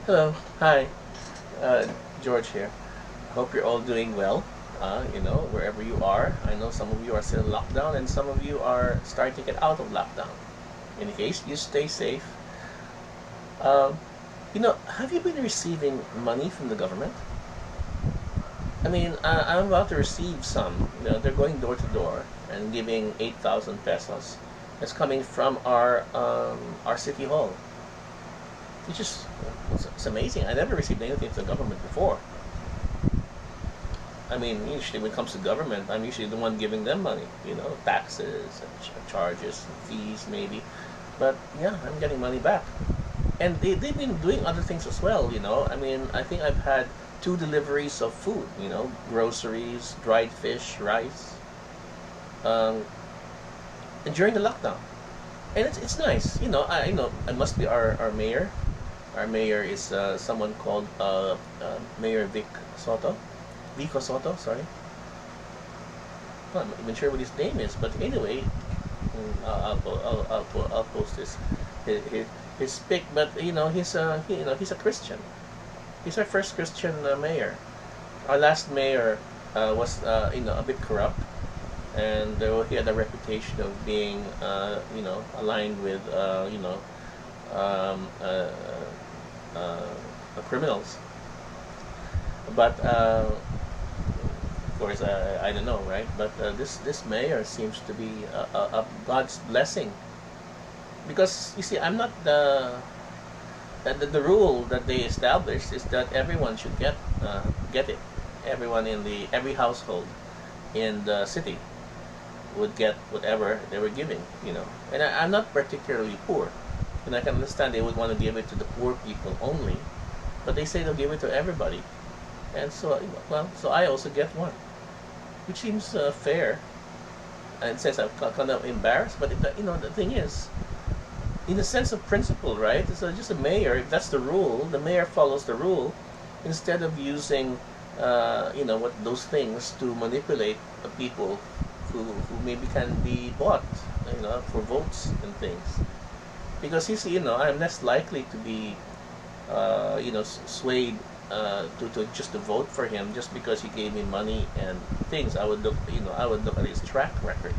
Hello, hi, uh, George here. Hope you're all doing well. Wherever you are. I know some of you are still in lockdown, and some of you are starting to get out of lockdown. In case you stay safe. Um, have you been receiving money from the government? I mean, I'm about to receive some. They're going door to door and giving 8,000 pesos. It's coming from our city hall. It's amazing. I never received anything from the government before. I mean, usually when it comes to government, I'm usually the one giving them money, taxes and charges and fees maybe. But yeah, I'm getting money back. And they've been doing other things as well. I mean, I think I've had two deliveries of food, groceries, dried fish, rice, um, and during the lockdown. And it's nice. I know it must be our mayor. Our mayor is someone called Mayor Soto. Vico Soto, sorry. I'm not even sure what his name is, but anyway, I'll post his, his pic. But he's a Christian. He's our first Christian mayor. Our last mayor was a bit corrupt, and he had a reputation of being aligned with um, uh, uh, criminals. But of course, I don't know, right? But this mayor seems to be God's blessing, because you see, I'm not the rule that they established is that everyone should get it. Everyone in the every household in the city would get whatever they were giving, And I'm not particularly poor, and I can understand they would want to give it to the poor people only, but they say they'll give it to everybody, and so I also get one, which seems fair. And since I'm kind of embarrassed, but the thing is, in the sense of principle, right? So just a mayor, if that's the rule, the mayor follows the rule, instead of using, what those things to manipulate the people who maybe can be bought, for votes and things. Because I'm less likely to be, swayed to just to vote for him just because he gave me money and things. I would look at his track record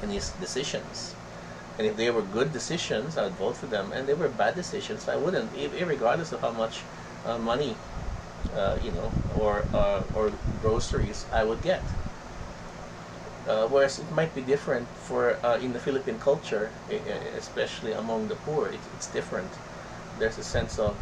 and his decisions. And if they were good decisions, I would vote for them. And they were bad decisions, I wouldn't, regardless of how much money, or groceries I would get. Whereas it might be different for in the Philippine culture, especially among the poor. It's different. There's a sense of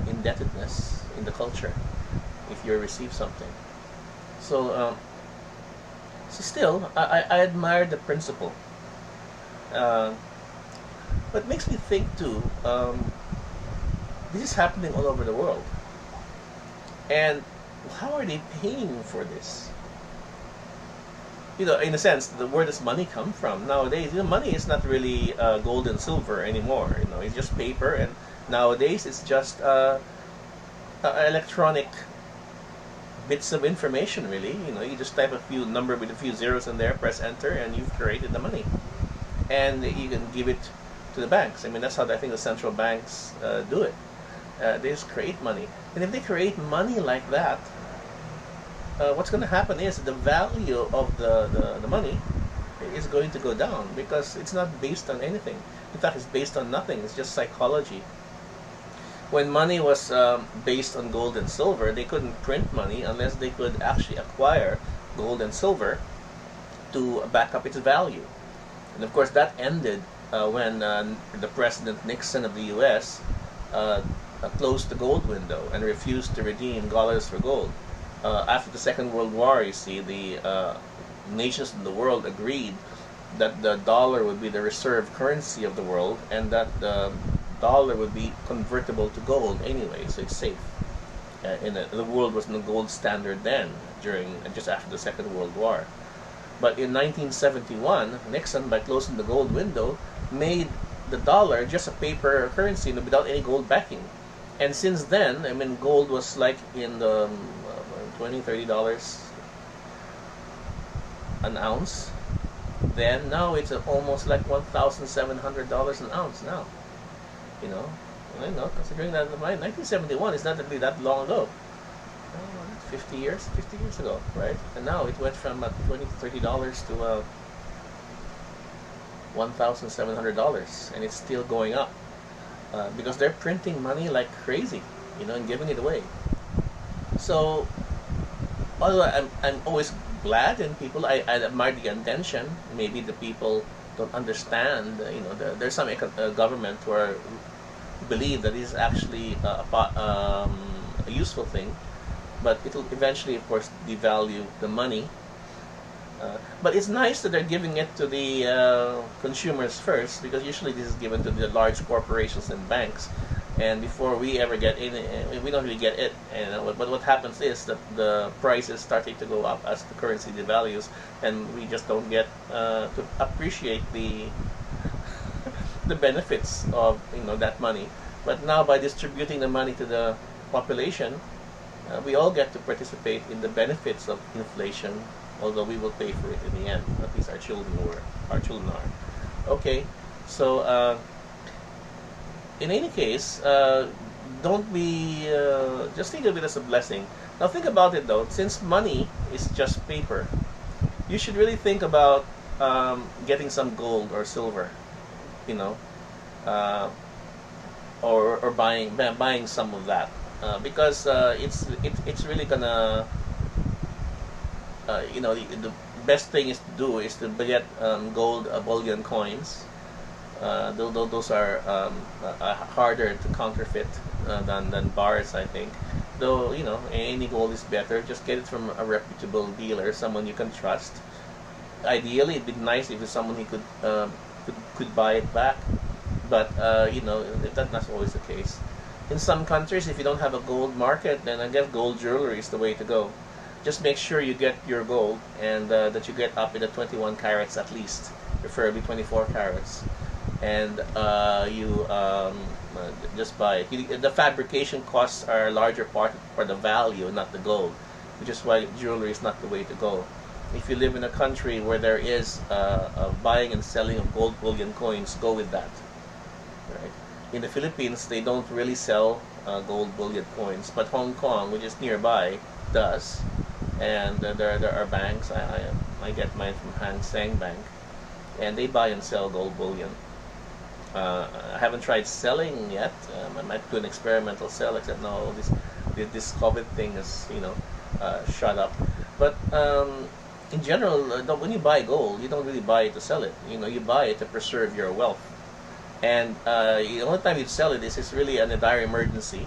indebtedness in the culture if you receive something. So, still, I admire the principle. Uh, but it makes me think too. This is happening all over the world, and how are they paying for this? In a sense, where does money come from nowadays? Money is not really gold and silver anymore. It's just paper, and nowadays it's just electronic bits of information. Really, you just type a few number with a few zeros in there, press enter, and you've created the money, and you can give it to the banks. I mean, that's how I think the central banks do it. They just create money, and if they create money like that, what's going to happen is the value of the money is going to go down, because it's not based on anything. In fact, it's based on nothing. It's just psychology. When money was based on gold and silver, they couldn't print money unless they could actually acquire gold and silver to back up its value. And of course, that ended when the President Nixon of the U.S. Closed the gold window and refused to redeem dollars for gold. After the Second World War, you see, the nations in the world agreed that the dollar would be the reserve currency of the world, and that the dollar would be convertible to gold anyway, so it's safe. The world was in the gold standard then, during just after the Second World War. But in 1971, Nixon, by closing the gold window, made the dollar just a paper currency without any gold backing. And since then, I mean, gold was like in the $20-$30 an ounce. Then now it's almost like $1,700 an ounce now. You know, You know, considering that 1971 is not really that long ago. 50 years ago, right? And now it went from $20 to $30 to $1,700, and it's still going up because they're printing money like crazy, you know, and giving it away. So, although I'm always glad, and I admire the intention. Maybe the people don't understand. You know, there's some government who believe that this is actually a useful thing, but it'll eventually, of course, devalue the money. But it's nice that they're giving it to the consumers first, because usually this is given to the large corporations and banks, and before we ever get in, we don't really get it. And but what happens is that the price is starting to go up as the currency devalues, and we just don't get to appreciate the the benefits of, you know, that money. But now, by distributing the money to the population, we all get to participate in the benefits of inflation, although we will pay for it in the end. At least our children are. Okay, so in any case, don't be just think of it as a blessing. Now think about it though. Since money is just paper, you should really think about getting some gold or silver, you know, or buying some of that, because it's really gonna you know, the best thing is to do is to get gold bullion coins. Those are harder to counterfeit than bars, I think. Though, you know, any gold is better. Just get it from a reputable dealer, someone you can trust. Ideally, it'd be nice if it's someone who could buy it back. But you know, that's not always the case. In some countries, if you don't have a gold market, then I guess gold jewelry is the way to go. Just make sure you get your gold, and that you get up in the 21 carats at least, preferably 24 carats. And you just buy it. The fabrication costs are a larger part for the value, not the gold, which is why jewelry is not the way to go. If you live in a country where there is a buying and selling of gold bullion coins, go with that. Right? In the Philippines, they don't really sell gold bullion coins, but Hong Kong, which is nearby, does. And there are banks. I get mine from Hang Seng Bank, and they buy and sell gold bullion. I haven't tried selling yet. I might do an experimental sell, except no, this COVID thing is, you know, shut up. But in general, when you buy gold, you don't really buy it to sell it. You know, you buy it to preserve your wealth. And the only time you sell it is really in a dire emergency.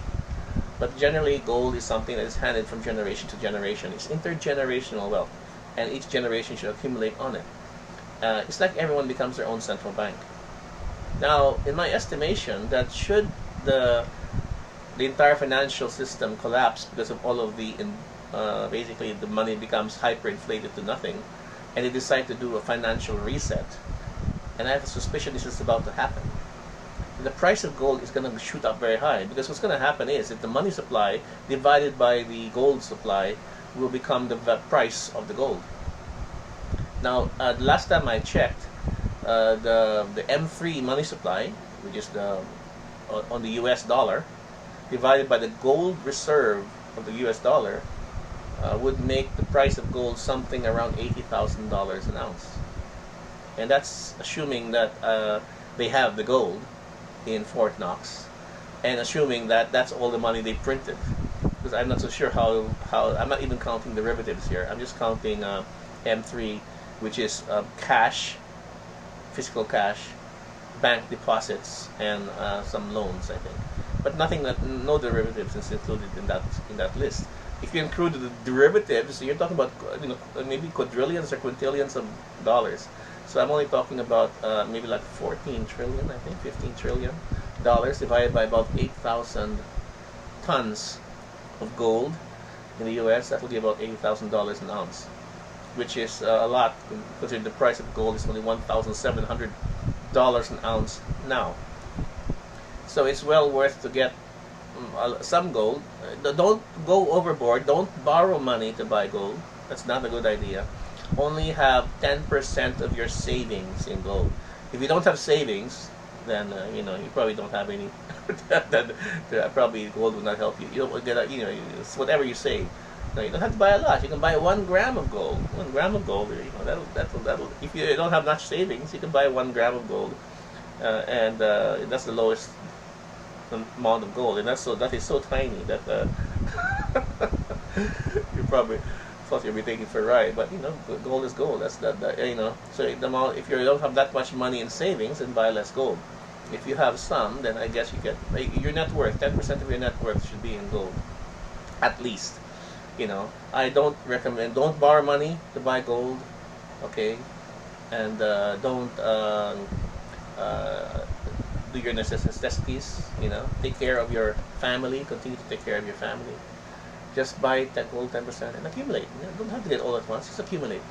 But generally, gold is something that is handed from generation to generation. It's intergenerational wealth, and each generation should accumulate on it. It's like everyone becomes their own central bank. Now, in my estimation, that should the entire financial system collapse because of all of the basically the money becomes hyperinflated to nothing, and they decide to do a financial reset, and I have a suspicion this is about to happen, the price of gold is going to shoot up very high, because what's going to happen is that the money supply divided by the gold supply will become the price of the gold. Now, the last time I checked, the M3 money supply, which is on the US dollar, divided by the gold reserve of the US dollar, would make the price of gold something around $80,000 an ounce. And that's assuming that they have the gold in Fort Knox, and assuming that that's all the money they printed. Because I'm not so sure how I'm not even counting derivatives here. I'm just counting M3, which is cash, physical cash, bank deposits, and some loans, I think. But no derivatives is included in that list. If you include the derivatives, you're talking about, you know, maybe quadrillions or quintillions of dollars. So I'm only talking about maybe like 14 trillion, I think, 15 trillion dollars divided by about 8,000 tons of gold in the U.S. That will be about $80,000 an ounce, which is a lot, considering the price of gold is only $1,700 an ounce now. So it's well worth to get some gold. Don't go overboard. Don't borrow money to buy gold. That's not a good idea. Only have 10% of your savings in gold. If you don't have savings, then you probably don't have any. that probably gold will not help you. You don't get it's whatever you say. No, you don't have to buy a lot. You can buy 1 gram of gold. 1 gram of gold. That'll. If you don't have much savings, you can buy 1 gram of gold, and that's the lowest amount of gold, and that is so tiny that you probably thought you'd be taking for a ride. But gold is gold. That's that. So the amount, if you don't have that much money in savings, then buy less gold. If you have some, then I guess you get your net worth. 10% of your net worth should be in gold, at least. I don't recommend. Don't borrow money to buy gold, okay? And don't do your necessities. Take care of your family. Continue to take care of your family. Just buy that gold 10% and accumulate. Don't have to get it all at once. Just accumulate.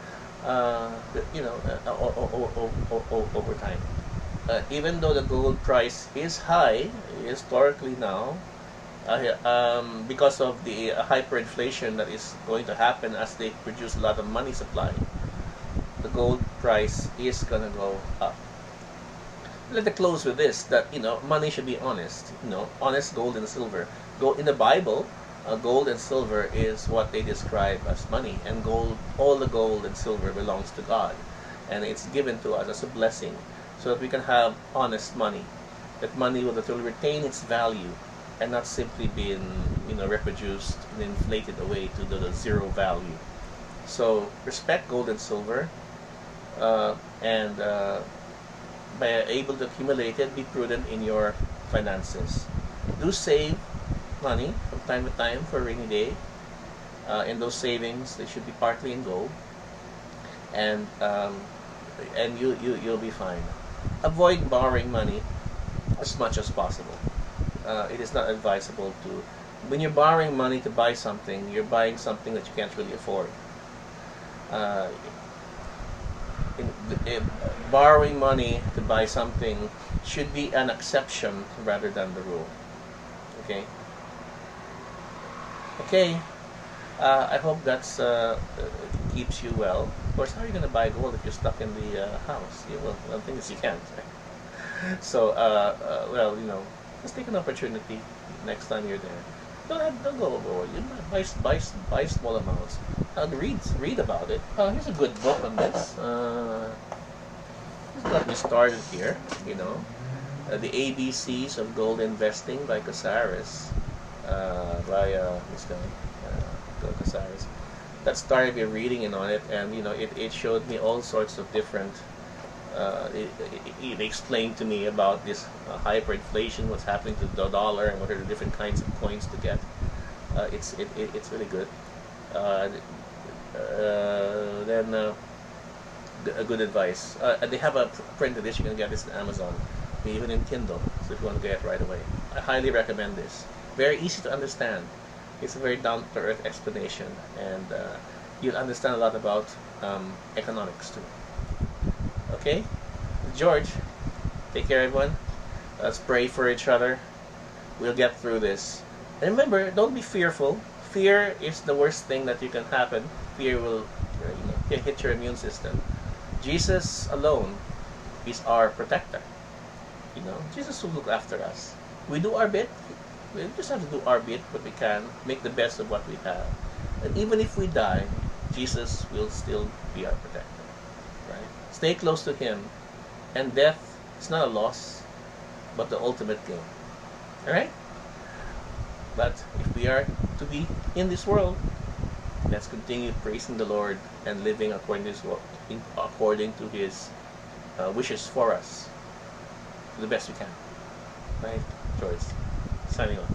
Over time. Even though the gold price is high historically now, because of the hyperinflation that is going to happen as they produce a lot of money supply, the gold price is going to go up. Let me close with this, that money should be honest. Honest gold and silver. In the Bible, gold and silver is what they describe as money, and all the gold and silver belongs to God, and it's given to us as a blessing, so that we can have honest money. That money will retain its value, and not simply being reproduced and inflated away to the zero value. So respect gold and silver, and by able to accumulate it, be prudent in your finances. Do save money from time to time for a rainy day, and those savings, they should be partly in gold, and you'll be fine. Avoid borrowing money as much as possible. It is not advisable to. When you're borrowing money to buy something, you're buying something that you can't really afford. Borrowing money to buy something should be an exception rather than the rule. Okay. I hope that's keeps you well. Of course, how are you going to buy gold if you're stuck in the house? One thing is you can't. So, just take an opportunity next time you're there. Don't go overboard. Buy small amounts. Read about it. Here's a good book on this. This got me started here. The ABCs of Gold Investing by Casares. By this guy, Casares. That started me reading on it, and it showed me all sorts of different. It explained to me about this hyperinflation, what's happening to the dollar, and what are the different kinds of coins to get. It's really good. Then a good advice. They have a print edition. You can get this on Amazon, even in Kindle. So if you want to get it right away, I highly recommend this. Very easy to understand. It's a very down-to-earth explanation, and you'll understand a lot about economics too. Okay, George, take care, everyone. Let's pray for each other. We'll get through this. And remember, don't be fearful. Fear is the worst thing that you can happen. Fear will hit your immune system. Jesus alone is our protector. Jesus will look after us. We do our bit. We just have to do our bit, what we can, make the best of what we have. And even if we die, Jesus will still be our protector. Right? Stay close to Him, and death is not a loss, but the ultimate gain. Alright? But if we are to be in this world, let's continue praising the Lord and living according to His wishes for us to the best we can. Right? George, signing off.